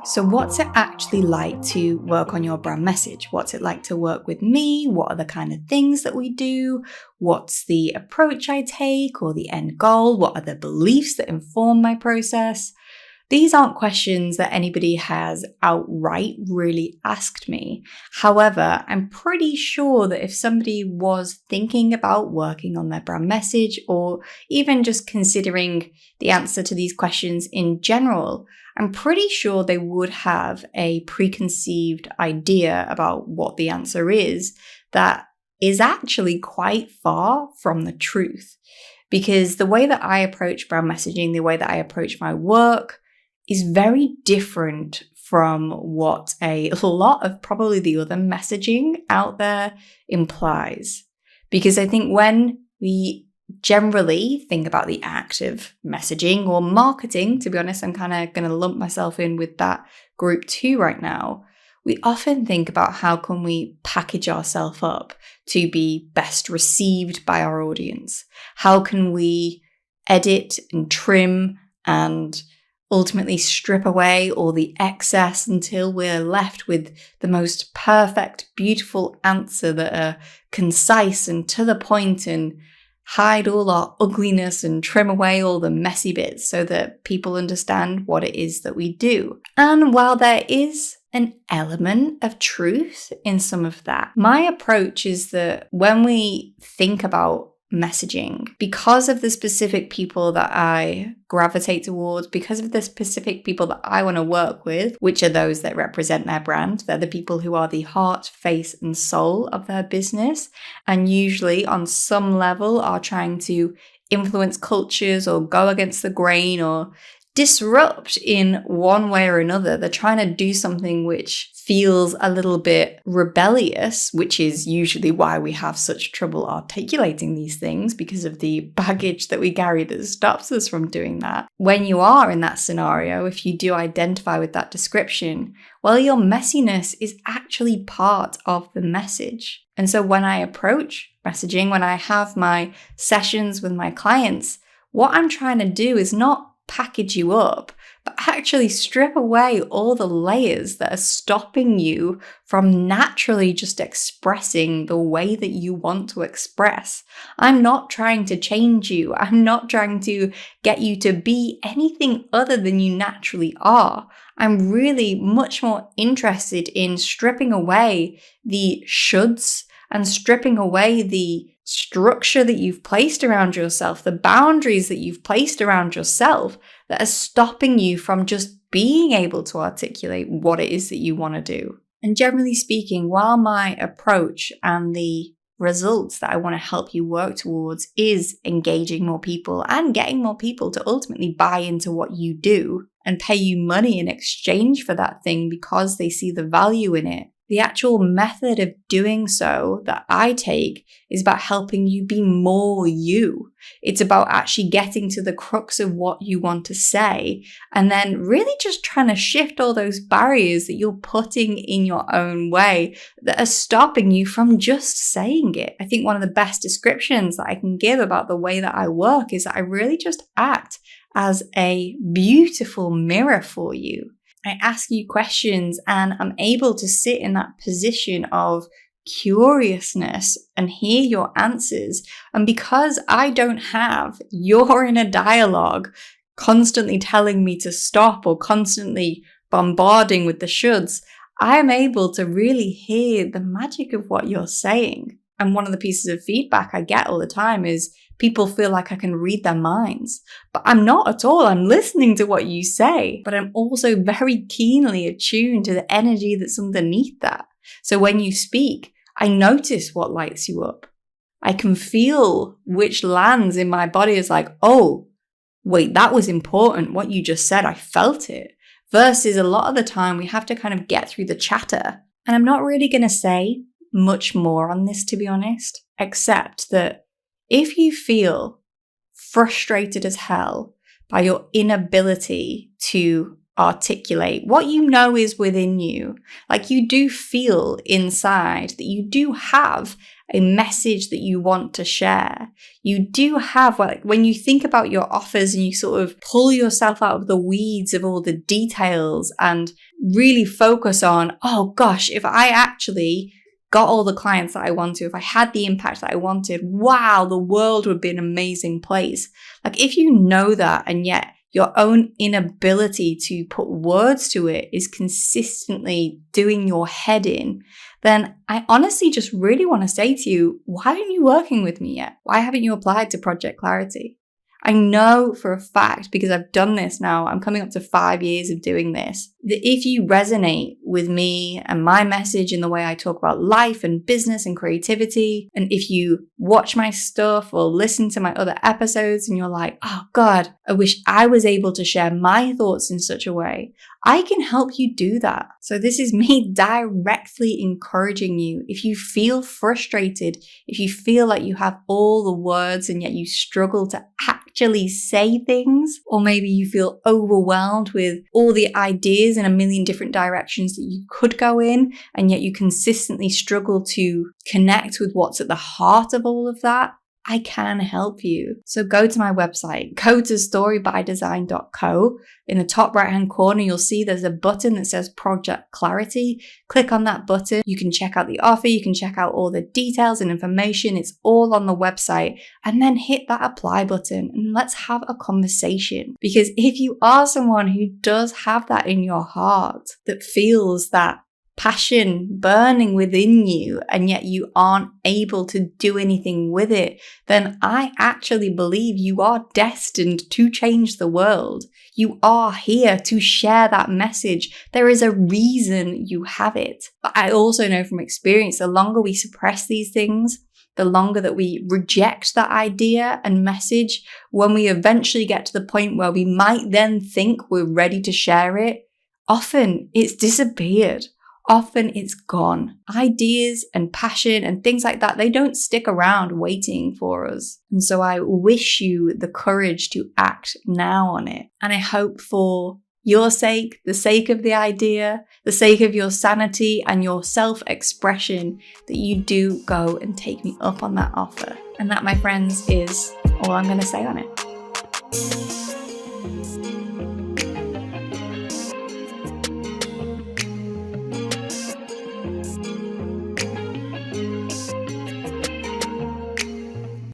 So what's it actually like to work on your brand message? What's it like to work with me? What are the kind of things that we do? What's the approach I take or the end goal? What are the beliefs that inform my process? These aren't questions that anybody has outright really asked me. However, I'm pretty sure that if somebody was thinking about working on their brand message or even just considering the answer to these questions in general, I'm pretty sure they would have a preconceived idea about what the answer is that is actually quite far from the truth. Because the way that I approach brand messaging, the way that I approach my work, is very different from what a lot of probably the other messaging out there implies. Because I think when we generally think about the act of messaging or marketing, to be honest, I'm kind of going to lump myself in with that group too right now. We often think about how can we package ourselves up to be best received by our audience? How can we edit and trim and ultimately strip away all the excess until we're left with the most perfect, beautiful answer that are concise and to the point and hide all our ugliness and trim away all the messy bits so that people understand what it is that we do. And while there is an element of truth in some of that, my approach is that when we think about messaging, because of the specific people that I gravitate towards, because of the specific people that I want to work with, which are those that represent their brand, they're the people who are the heart, face, and soul of their business, and usually on some level are trying to influence cultures or go against the grain or disrupt in one way or another. They're trying to do something which feels a little bit rebellious, which is usually why we have such trouble articulating these things, because of the baggage that we carry that stops us from doing that. When you are in that scenario, if you do identify with that description, well, your messiness is actually part of the message. And so when I approach messaging, when I have my sessions with my clients, what I'm trying to do is not package you up, but actually strip away all the layers that are stopping you from naturally just expressing the way that you want to express. I'm not trying to change you. I'm not trying to get you to be anything other than you naturally are. I'm really much more interested in stripping away the shoulds and stripping away the structure that you've placed around yourself, the boundaries that you've placed around yourself that are stopping you from just being able to articulate what it is that you want to do. And generally speaking, while my approach and the results that I want to help you work towards is engaging more people and getting more people to ultimately buy into what you do and pay you money in exchange for that thing because they see the value in it, the actual method of doing so that I take is about helping you be more you. It's about actually getting to the crux of what you want to say and then really just trying to shift all those barriers that you're putting in your own way that are stopping you from just saying it. I think one of the best descriptions that I can give about the way that I work is that I really just act as a beautiful mirror for you. I ask you questions and I'm able to sit in that position of curiousness and hear your answers. And because I don't have your inner dialogue constantly telling me to stop or constantly bombarding with the shoulds, I am able to really hear the magic of what you're saying. And one of the pieces of feedback I get all the time is people feel like I can read their minds, but I'm not at all. I'm listening to what you say, but I'm also very keenly attuned to the energy that's underneath that. So when you speak, I notice what lights you up. I can feel which lands in my body is like, oh, wait, that was important. What you just said, I felt it. Versus a lot of the time we have to kind of get through the chatter. And I'm not really going to say much more on this, to be honest, except that if you feel frustrated as hell by your inability to articulate what you know is within you, like you do feel inside that you do have a message that you want to share, you do have, like, when you think about your offers and you sort of pull yourself out of the weeds of all the details and really focus on, oh gosh, if I actually got all the clients that I want to, if I had the impact that I wanted, wow, the world would be an amazing place. Like, if you know that and yet your own inability to put words to it is consistently doing your head in, then I honestly just really want to say to you, why aren't you working with me yet? Why haven't you applied to Project Clarity? I know for a fact, because I've done this now, I'm coming up to 5 years of doing this, that if you resonate with me and my message in the way I talk about life and business and creativity, and if you watch my stuff or listen to my other episodes and you're like, oh God, I wish I was able to share my thoughts in such a way, I can help you do that. So this is me directly encouraging you. If you feel frustrated, if you feel like you have all the words and yet you struggle to actually say things, or maybe you feel overwhelmed with all the ideas in a million different directions that you could go in, and yet you consistently struggle to connect with what's at the heart of all of that, I can help you. So go to my website, go to storybydesign.co. In the top right hand corner, you'll see there's a button that says Project Clarity. Click on that button. You can check out the offer. You can check out all the details and information. It's all on the website. And then hit that apply button and let's have a conversation. Because if you are someone who does have that in your heart, that feels that passion burning within you, and yet you aren't able to do anything with it, then I actually believe you are destined to change the world. You are here to share that message. There is a reason you have it. But I also know from experience, the longer we suppress these things, the longer that we reject that idea and message, when we eventually get to the point where we might then think we're ready to share it, often it's disappeared. Often it's gone. Ideas and passion and things like that, they don't stick around waiting for us. And so I wish you the courage to act now on it. And I hope for your sake, the sake of the idea, the sake of your sanity and your self-expression, that you do go and take me up on that offer. And that, my friends, is all I'm going to say on it.